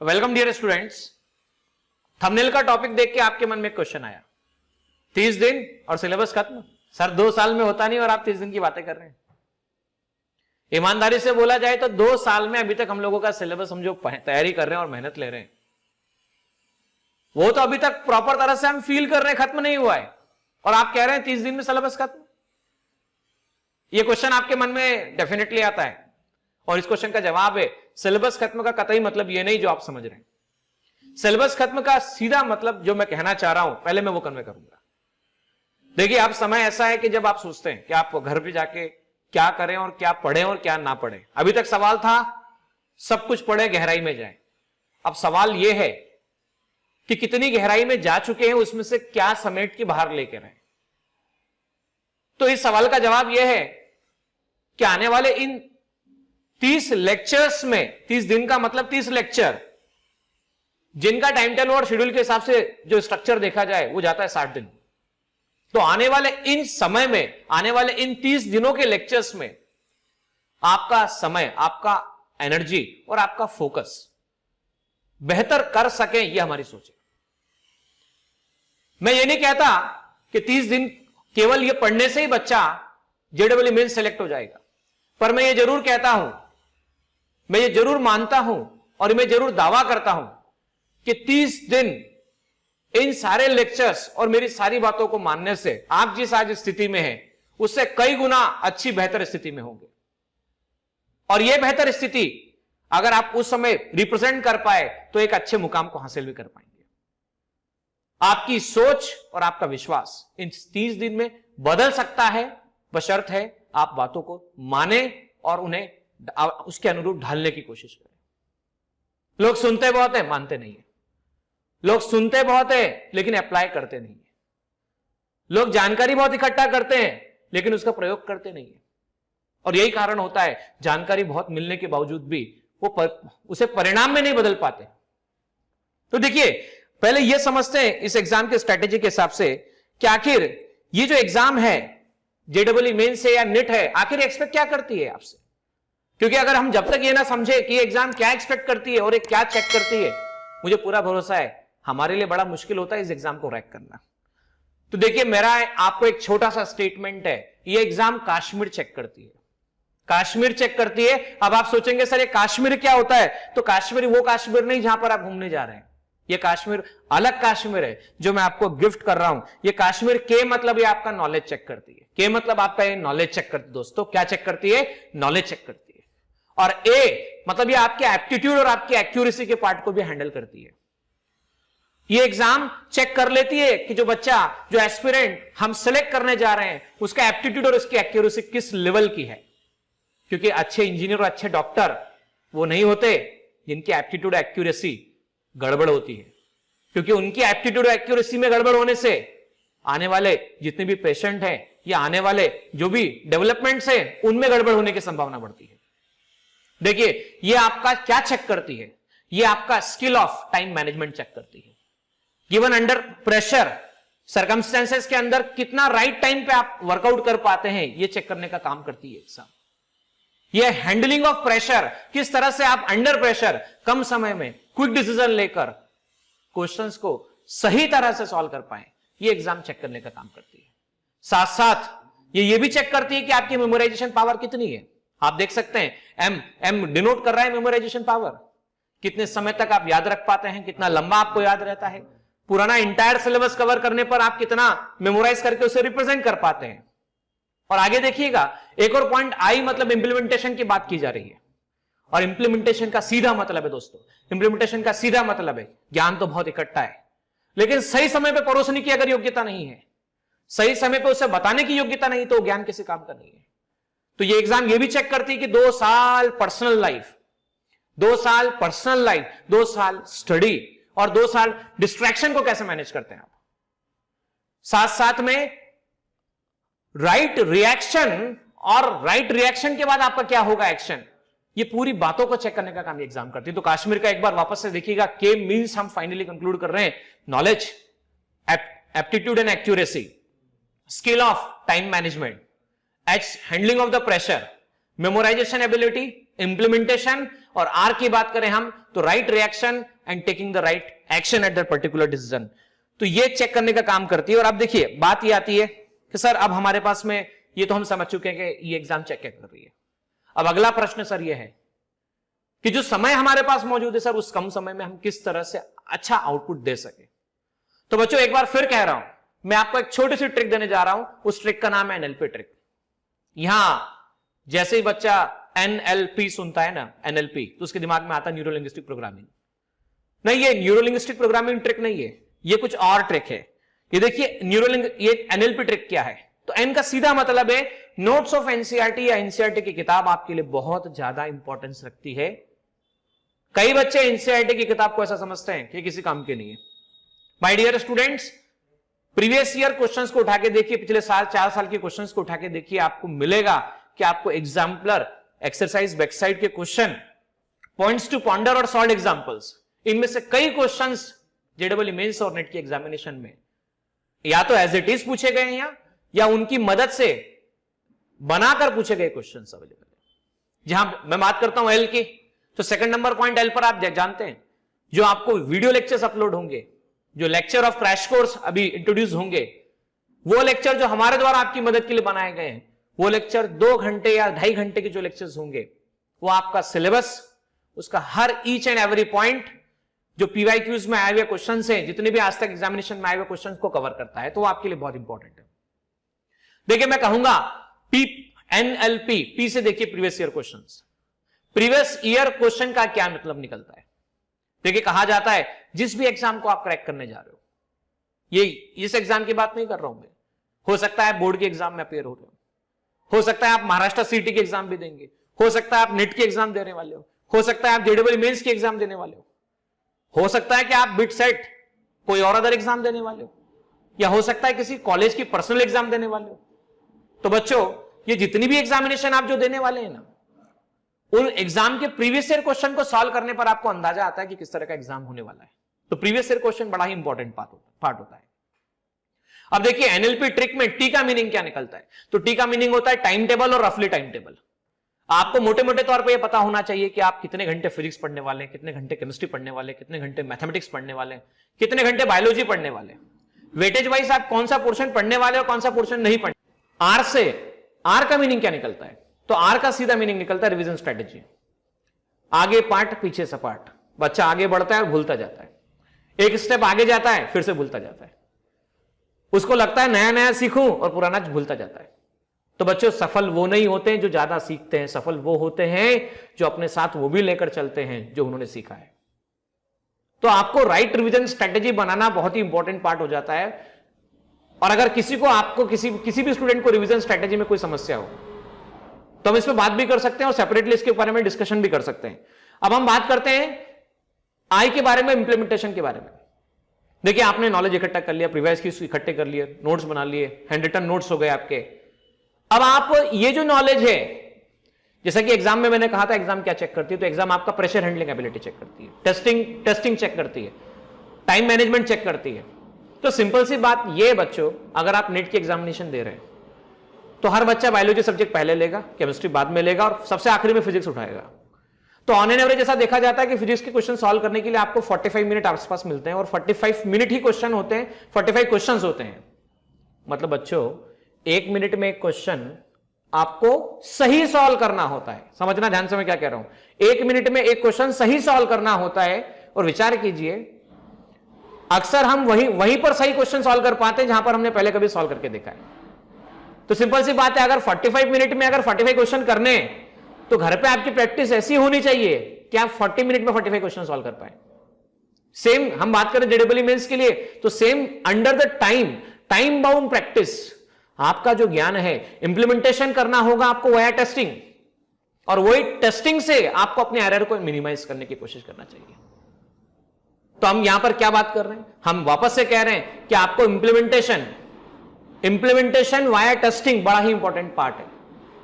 Welcome dear students. Thumbnail का topic देख के आपके मन में क्वेश्चन आया, 30 दिन और सिलेबस खत्म। सर 2 साल में होता नहीं और आप 30 दिन की बातें कर रहे हैं। ईमानदारी से बोला जाए तो 2 साल में अभी तक हम लोगों का सिलेबस हम जो तैयारी कर रहे हैं और मेहनत ले रहे हैं, वो तो अभी तक प्रॉपर तरह से हम फील कर रहे हैं, खत्म नहीं हुआ है। और आप कह रहे हैं 30 दिन में सिलेबस खत्म। ये क्वेश्चन आपके मन में डेफिनेटली आता है और इस क्वेश्चन का जवाब है सिलेबस खत्म का कतई मतलब ये नहीं जो आप समझ रहे हैं। सिलेबस खत्म का सीधा मतलब जो मैं कहना चाह रहा हूं, पहले मैं वो कन्वे करूंगा। देखिए, आप समय ऐसा है कि जब आप सोचते हैं कि आप घर पे जाके क्या करें और क्या पढ़ें और क्या ना पढ़ें। अभी तक सवाल था सब कुछ पढ़े गहराई में जाए। अब सवाल यह है कि कितनी गहराई में जा चुके हैं, उसमें से क्या समेट के बाहर लेकर आए। तो इस सवाल का जवाब यह है कि आने वाले इन 30 लेक्चर्स में, 30 दिन का मतलब 30 लेक्चर, जिनका टाइम टेबल और शेड्यूल के हिसाब से जो स्ट्रक्चर देखा जाए वो जाता है 60 दिन। तो आने वाले इन समय में, आने वाले इन 30 दिनों के लेक्चर्स में आपका समय, आपका एनर्जी और आपका फोकस बेहतर कर सकें, यह हमारी सोच है। मैं ये नहीं कहता कि 30 दिन केवल ये पढ़ने से ही बच्चा जेडब्ल्यू मेंस सेलेक्ट हो जाएगा, पर मैं ये जरूर कहता हूं, मैं ये जरूर मानता हूं और मैं जरूर दावा करता हूं कि 30 दिन इन सारे लेक्चर्स और मेरी सारी बातों को मानने से आप जिस आज स्थिति में हैं उससे कई गुना अच्छी बेहतर स्थिति में होंगे। और यह बेहतर स्थिति अगर आप उस समय रिप्रेजेंट कर पाए तो एक अच्छे मुकाम को हासिल भी कर पाएंगे। आपकी सोच और आपका विश्वास इन 30 दिन में बदल सकता है, बशर्त है आप बातों को माने और उन्हें उसके अनुरूप ढालने की कोशिश करें। लोग सुनते बहुत है, मानते नहीं है। लोग सुनते बहुत है लेकिन अप्लाई करते नहीं है। लोग जानकारी बहुत इकट्ठा करते हैं लेकिन उसका प्रयोग करते नहीं है। और यही कारण होता है जानकारी बहुत मिलने के बावजूद भी वो उसे परिणाम में नहीं बदल पाते। तो देखिए, पहले यह समझते हैं इस एग्जाम के स्ट्रेटेजी के हिसाब से कि आखिर ये जो एग्जाम है जेडब्ल्यू मेंस है या नीट है, आखिर एक्सपेक्ट क्या करती है आपसे। क्योंकि अगर हम जब तक ये ना समझे कि एग्जाम क्या एक्सपेक्ट करती है और एक क्या चेक करती है, मुझे पूरा भरोसा है हमारे लिए बड़ा मुश्किल होता है इस एग्जाम को रैक करना। तो देखिए, मेरा आपको एक छोटा सा स्टेटमेंट है, ये एग्जाम कश्मीर चेक करती है। कश्मीर चेक करती है। अब आप सोचेंगे सर ये कश्मीर क्या होता है, तो कश्मीर वो कश्मीर नहीं जहां पर आप घूमने जा रहे हैं। ये कश्मीर अलग कश्मीर है जो मैं आपको गिफ्ट कर रहा हूं। ये कश्मीर के मतलब ये आपका नॉलेज चेक करती है। के मतलब आपका ये नॉलेज चेक करती है। दोस्तों क्या चेक करती है? नॉलेज चेक करती है। और ए मतलब ये आपके एप्टीट्यूड और आपकी एक्यूरेसी के पार्ट को भी हैंडल करती है। ये एग्जाम चेक कर लेती है कि जो बच्चा, जो एस्पिरेंट हम सिलेक्ट करने जा रहे हैं, उसका एप्टीट्यूड और उसकी एक्यूरेसी किस लेवल की है। क्योंकि अच्छे इंजीनियर और अच्छे डॉक्टर वो नहीं होते जिनकी एप्टीट्यूड एक्यूरेसी गड़बड़ होती है। क्योंकि उनकी एप्टीट्यूड और एक्यूरेसी में गड़बड़ होने से आने वाले जितने भी पेशेंट हैं या आने वाले जो भी डेवलपमेंट्स हैं उनमें गड़बड़ होने की संभावना बढ़ती है। देखिए, ये आपका क्या चेक करती है? ये आपका skill of time management check करती है। गिवन अंडर प्रेशर, सर्कमस्टेंसेस के अंदर कितना राइट टाइम पे आप वर्कआउट कर पाते हैं, ये चेक करने का काम करती है एग्जाम। ये हैंडलिंग ऑफ प्रेशर, किस तरह से आप अंडर प्रेशर कम समय में क्विक डिसीजन लेकर क्वेश्चंस को सही तरह से सॉल्व कर पाए, ये एग्जाम चेक करने का काम करती है। साथ साथ ये भी चेक करती है कि आपकी मेमोराइजेशन पावर कितनी है। आप देख सकते हैं एम डिनोट कर रहा है मेमोराइजेशन पावर। कितने समय तक आप याद रख पाते हैं, कितना लंबा आपको याद रहता है, पुराना इंटायर सिलेबस कवर करने पर आप कितना मेमोराइज करके उसे रिप्रेजेंट कर पाते हैं। और आगे देखिएगा, एक और पॉइंट आई मतलब इंप्लीमेंटेशन की बात की जा रही है। और इंप्लीमेंटेशन का सीधा मतलब है दोस्तों, इंप्लीमेंटेशन का सीधा मतलब है ज्ञान तो बहुत इकट्ठा है लेकिन सही समय पे परोसने की अगर योग्यता नहीं है, सही समय पे उसे बताने की योग्यता नहीं, तो ज्ञान किसी काम का नहीं है। तो ये एग्जाम ये भी चेक करती है कि 2 साल पर्सनल लाइफ, 2 साल पर्सनल लाइफ, 2 साल स्टडी और 2 साल डिस्ट्रैक्शन को कैसे मैनेज करते हैं आप। साथ साथ में राइट रिएक्शन, और राइट रिएक्शन के बाद आपका क्या होगा एक्शन, ये पूरी बातों को चेक करने का काम ये एग्जाम करती है। तो कश्मीर का एक बार वापस से देखिएगा, के मींस हम फाइनली कंक्लूड कर रहे हैं knowledge, aptitude and accuracy, skill of time management, H handling of the pressure, memorisation ability, implementation और आर की बात करें हम तो right reaction and taking the right action at that particular decision. तो ये चेक करने का काम करती है। और अब देखिए बात ये आती है कि सर अब हमारे पास में ये तो हम समझ चुके हैं कि ये एग्जाम चेक क्या कर रही है। अब अगला प्रश्न सर ये है कि जो समय हमारे पास मौजूद है सर, उस कम समय में हम किस तरह से अच्छा आउटपुट दे सके। तो बच्चों एक बार फिर कह रहा हूं, मैं आपको एक छोटी सी ट्रिक देने जा रहा हूं। उस ट्रिक का नाम है एनएलपी ट्रिक। यहां जैसे ही बच्चा एनएलपी सुनता है ना, एनएलपी, तो उसके दिमाग में आता है न्यूरो लिंग्विस्टिक प्रोग्रामिंग। नहीं, ये न्यूरो लिंग्विस्टिक प्रोग्रामिंग ट्रिक नहीं है, ये कुछ और ट्रिक है। ये देखिए ये एनएलपी ट्रिक क्या है। तो एन का सीधा मतलब है नोट्स ऑफ एनसीईआरटी या एनसीईआरटी की किताब आपके लिए बहुत ज्यादा इंपॉर्टेंस रखती है। कई बच्चे एनसीईआरटी की किताब को ऐसा समझते हैं कि किसी काम के नहीं है। My dear students, previous year questions को उठा के देखिए, पिछले 4 साल के क्वेश्चंस को उठा के देखिए, आपको मिलेगा कि आपको एग्जाम्पलर एक्सरसाइज बैकसाइड के क्वेश्चन, पॉइंट्स टू पॉन्डर और सॉल्व एग्जांपल्स, इनमें से कई क्वेश्चंस जेडबल मेंस और नेट के एग्जामिनेशन में या तो एज इट इज पूछे गए हैं या उनकी मदद से बनाकर पूछे गए क्वेश्चंस अवेलेबल है। जहां मैं बात करता हूं एल की, तो सेकंड नंबर पॉइंट एल पर आप जानते हैं जो आपको वीडियो लेक्चर्स अपलोड होंगे, जो लेक्चर ऑफ क्रैश कोर्स अभी इंट्रोड्यूस होंगे, वो लेक्चर जो हमारे द्वारा आपकी मदद के लिए बनाए गए हैं, वो लेक्चर 2 घंटे या 2.5 घंटे के जो लेक्चर्स होंगे, वो आपका सिलेबस, उसका हर ईच एंड एवरी पॉइंट जो पीवाईक्यूज में आए हुए क्वेश्चंस हैं, जितने भी आज तक एग्जामिनेशन में आए हुए क्वेश्चंस को कवर करता है। तो वो आपके लिए बहुत इंपॉर्टेंट है। देखिए मैं कहूंगा पी एनएलपी, पी से देखिए previous year questions. Previous year question का क्या मतलब निकलता है? देखिए कहा जाता है जिस भी एग्जाम को आप क्रैक करने जा रहे हो, ये इस एग्जाम की बात नहीं कर रहा हूं मैं, हो सकता है बोर्ड के एग्जाम में अपेयर हो रहे हो सकता है आप महाराष्ट्र सीटी के एग्जाम भी देंगे, हो सकता है आप नेट के एग्जाम देने वाले हो सकता है आप जेडबल मेंस के एग्जाम देने वाले हो सकता है कि आप बिट सेट कोई और अदर एग्जाम देने वाले हो, या हो सकता है किसी कॉलेज की पर्सनल एग्जाम देने वाले हो। तो बच्चों ये जितनी भी एग्जामिनेशन आप जो देने वाले हैं ना, उन एग्जाम के प्रीवियस ईयर क्वेश्चन को सॉल्व करने पर आपको अंदाजा आता है कि किस तरह का एग्जाम होने वाला है। तो प्रीवियस ईयर क्वेश्चन बड़ा ही इंपॉर्टेंट पार्ट होता है। अब देखिए एनएलपी ट्रिक में टी का मीनिंग क्या निकलता है? तो टी का मीनिंग होता है टाइम टेबल और रफली टाइम टेबल। आपको मोटे मोटे तौर पे ये पता होना चाहिए कि आप कितने घंटे फिजिक्स पढ़ने वाले हैं, कितने घंटे केमिस्ट्री पढ़ने वाले हैं, कितने घंटे मैथमेटिक्स पढ़ने वाले हैं, कितने घंटे बायोलॉजी पढ़ने वाले हैं। वेटेज वाइज आप कौन सा पोर्शन पढ़ने वाले और कौन सा पोर्शन नहीं पढ़ने। आर से, आर का मीनिंग क्या निकलता है? तो आर का सीधा मीनिंग निकलता है रिवीजन स्ट्रेटेजी। आगे पार्ट पीछे सपाट, बच्चा आगे बढ़ता है और भूलता जाता है, एक स्टेप आगे जाता है फिर से भूलता जाता है, उसको लगता है नया नया सीखूं और पुराना भूलता जाता है। तो बच्चों सफल वो नहीं होते हैं जो ज्यादा सीखते हैं, सफल वो होते हैं जो अपने साथ वो भी लेकर चलते हैं जो उन्होंने सीखा है। तो आपको राइट रिवीजन स्ट्रेटेजी बनाना बहुत ही इंपॉर्टेंट पार्ट हो जाता है। और अगर आपको किसी भी स्टूडेंट को रिवीजन स्ट्रेटेजी में कोई समस्या हो तो हम इस पर बात भी कर सकते हैं और सेपरेटली इसके बारे में डिस्कशन भी कर सकते हैं। अब हम बात करते हैं आई के बारे में, इंप्लीमेंटेशन के बारे में। देखिए आपने नॉलेज इकट्ठा कर लिया, प्रीवियस की इकट्ठे कर लिए, नोट्स बना लिए, हैंड रिटन नोट्स हो गए आपके। अब आप ये जो नॉलेज है, जैसा कि एग्जाम में मैंने कहा था एग्जाम क्या चेक करती है, तो एग्जाम आपका प्रेशर हैंडलिंग एबिलिटी चेक करती है, टेस्टिंग चेक करती है, टाइम मैनेजमेंट चेक करती है। तो सिंपल सी बात ये बच्चों, अगर आप नेट की एग्जामिनेशन दे रहे हैं तो हर बच्चा बायोलॉजी सब्जेक्ट पहले लेगा, केमिस्ट्री बाद में लेगा और सबसे आखिरी में फिजिक्स उठाएगा। तो ऑन एन एवरेज ऐसा देखा जाता है कि फिजिक्स के क्वेश्चन सॉल्व करने के लिए आपको 45 मिनट आसपास मिलते हैं और 45 मिनट ही क्वेश्चन होते हैं, 45 क्वेश्चन होते हैं। मतलब बच्चों 1 मिनट में एक क्वेश्चन आपको सही सॉल्व करना होता है। समझना ध्यान से मैं क्या कह रहा हूं, 1 मिनट में एक क्वेश्चन सही सॉल्व करना होता है। और विचार कीजिए अक्सर हम वहीं पर सही क्वेश्चन सॉल्व कर पाते हैं जहां पर हमने पहले कभी सॉल्व करके देखा है। तो सिंपल सी बात है, अगर 45 मिनट में अगर 45 क्वेश्चन करने, तो घर पे आपकी प्रैक्टिस ऐसी होनी चाहिए कि आप 40 मिनट में 45 क्वेश्चन सॉल्व कर पाए। सेम हम बात करें जेडबल मेंस के लिए, तो same under the time bound practice आपका जो ज्ञान है, इंप्लीमेंटेशन करना होगा आपको वाया टेस्टिंग, और वही टेस्टिंग से आपको अपने एरर को मिनिमाइज करने की कोशिश करना चाहिए। तो हम यहां पर क्या बात कर रहे हैं, हम वापस से कह रहे हैं कि आपको इंप्लीमेंटेशन वाया टेस्टिंग बड़ा ही इंपॉर्टेंट पार्ट है।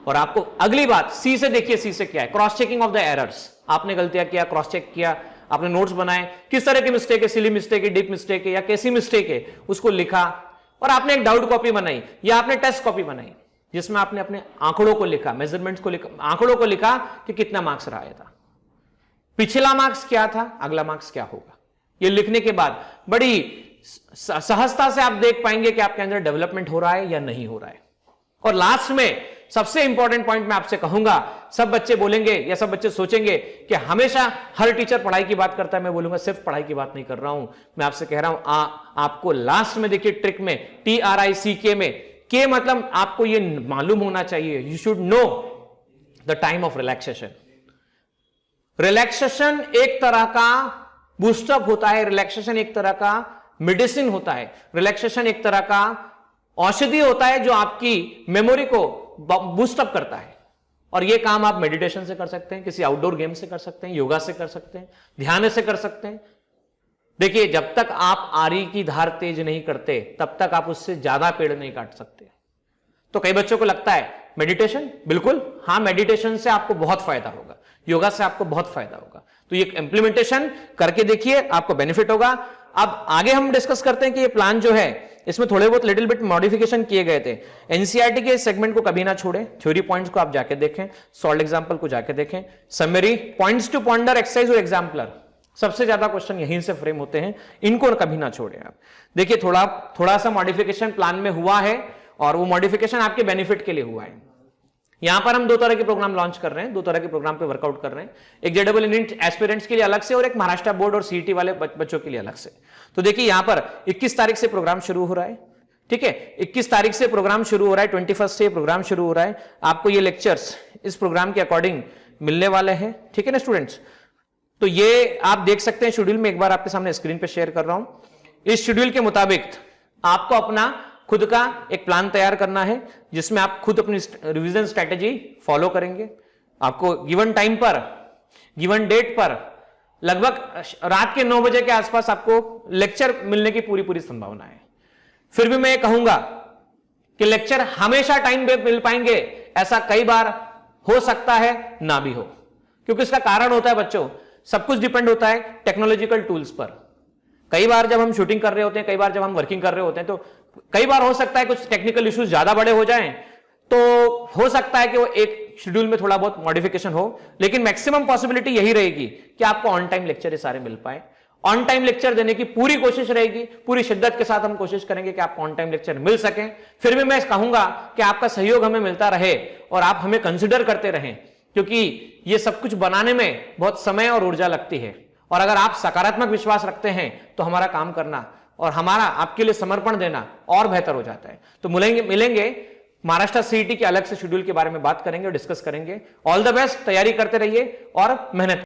और आपको अगली बात सी से देखिए, सी से क्या है, cross checking of the errors. आपने गलतियां किया, क्रॉस चेक किया, आपने नोट्स बनाए, किस तरह की मिस्टेक है, सिली मिस्टेक है, डीप मिस्टेक है या कैसी मिस्टेक है, उसको लिखा और आपने एक डाउट कॉपी बनाई या आपने टेस्ट कॉपी बनाई जिसमें आपने अपने आंकड़ों को लिखा, मेजरमेंट्स को लिखा, आंकड़ों को लिखा कि कितना मार्क्स रहा था। पिछला मार्क्स क्या था, अगला मार्क्स क्या होगा। ये लिखने के बाद बड़ी सहजता से आप देख पाएंगे कि आपके अंदर डेवलपमेंट हो रहा है या नहीं हो रहा है। और लास्ट में सबसे इंपॉर्टेंट पॉइंट मैं आपसे कहूंगा, सब बच्चे बोलेंगे या सब बच्चे सोचेंगे कि हमेशा हर टीचर पढ़ाई की बात करता है। मैं बोलूंगा सिर्फ पढ़ाई की बात नहीं कर रहा हूं, मैं आपसे कह रहा हूं आपको लास्ट में देखिए ट्रिक में TRICK में के मतलब आपको ये मालूम होना चाहिए, you should know the time of relaxation. Relaxation एक तरह का बूस्टअप होता है, रिलैक्सेशन एक तरह का मेडिसिन होता है, रिलैक्सेशन एक तरह का औषधि होता है जो आपकी मेमोरी को बूस्टअप करता है। और यह काम आप मेडिटेशन से कर सकते हैं, किसी आउटडोर गेम से कर सकते हैं, योगा से कर सकते हैं, ध्यान से कर सकते हैं। देखिए जब तक आप आरी की धार तेज नहीं करते तब तक आप उससे ज्यादा पेड़ नहीं काट सकते। तो कई बच्चों को लगता है मेडिटेशन, बिल्कुल हाँ, मेडिटेशन से आपको बहुत फायदा होगा, योगा से आपको बहुत फायदा होगा। तो ये इंप्लीमेंटेशन करके देखिए, आपको बेनिफिट होगा। अब आगे हम डिस्कस करते हैं कि ये प्लान जो है इसमें थोड़े बहुत लिटिल बिट मॉडिफिकेशन किए गए थे। एनसीईआरटी के सेगमेंट को कभी ना छोड़ें, थ्योरी पॉइंट्स को आप जाके देखें, सॉल्व एग्जांपल को जाके देखें, summary, points to ponder, exercise और एग्जाम्पलर, सबसे ज्यादा क्वेश्चन यहीं से फ्रेम होते हैं, इनको कभी ना छोड़ें आप। देखिए थोड़ा सा मॉडिफिकेशन प्लान में हुआ है और वो मॉडिफिकेशन आपके बेनिफिट के लिए हुआ है। यहां पर हम दो तरह के प्रोग्राम लॉन्च कर रहे हैं, दो तरह के प्रोग्राम पे वर्कआउट कर रहे हैं, एक जेडबल नीट एस्पिरेंट्स के लिए अलग से और एक महाराष्ट्र बोर्ड और सीईटी वाले बच्चों के लिए अलग से। तो देखिए यहां पर 21 तारीख से प्रोग्राम शुरू हो रहा है, ठीक है, 21 तारीख से प्रोग्राम शुरू हो रहा है, 21 से प्रोग्राम शुरू हो रहा है। आपको ये लेक्चर्स इस प्रोग्राम के अकॉर्डिंग मिलने वाले हैं, ठीक है ना स्टूडेंट्स। तो ये आप देख सकते हैं शेड्यूल में, एक बार आपके सामने स्क्रीन पे शेयर कर रहा हूं। इस शेड्यूल के मुताबिक आपको अपना खुद का एक प्लान तैयार करना है जिसमें आप खुद अपनी रिवीजन स्ट्रेटेजी फॉलो करेंगे। आपको गिवन टाइम पर, गिवन डेट पर लगभग रात के 9 बजे के आसपास आपको लेक्चर मिलने की पूरी संभावना है। फिर भी मैं ये कहूंगा कि लेक्चर हमेशा टाइम पे मिल पाएंगे ऐसा कई बार हो सकता है, ना भी हो, क्योंकि इसका कारण होता है बच्चों, सब कुछ डिपेंड होता है टेक्नोलॉजिकल टूल्स पर। कई बार जब हम शूटिंग कर रहे होते हैं, कई बार जब हम वर्किंग कर रहे होते हैं, तो कई बार हो सकता है कुछ टेक्निकल इश्यूज ज्यादा बड़े हो जाएं, तो हो सकता है कि वो एक शेड्यूल में थोड़ा बहुत मॉडिफिकेशन हो, लेकिन मैक्सिमम पॉसिबिलिटी यही रहेगी कि आपको ऑन टाइम लेक्चर ये सारे मिल पाए। ऑन टाइम लेक्चर देने की पूरी कोशिश रहेगी, पूरी शिद्दत के साथ हम कोशिश करेंगे कि आपको ऑन टाइम लेक्चर मिल सके। फिर भी मैं कहूंगा कि आपका सहयोग हमें मिलता रहे और आप हमें कंसिडर करते रहें, क्योंकि ये सब कुछ बनाने में बहुत समय और ऊर्जा लगती है। और अगर आप सकारात्मक विश्वास रखते हैं तो हमारा काम करना और हमारा आपके लिए समर्पण देना और बेहतर हो जाता है। तो मिलेंगे महाराष्ट्र सीईटी के अलग से शेड्यूल के बारे में बात करेंगे और डिस्कस करेंगे। ऑल द बेस्ट, तैयारी करते रहिए और मेहनत।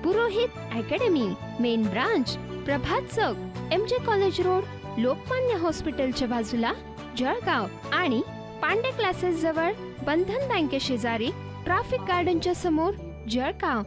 पुरोहित अकॅडमी, मेन ब्रांच प्रभात चौक, MJ कॉलेज रोड, लोकमान्य हॉस्पिटलच्या बाजूला, जळगाव आणि पांडे क्लासेस जवळ, बंधन बँके शेजारी, ट्रॅफिक गार्डनच्या समोर, जळगाव।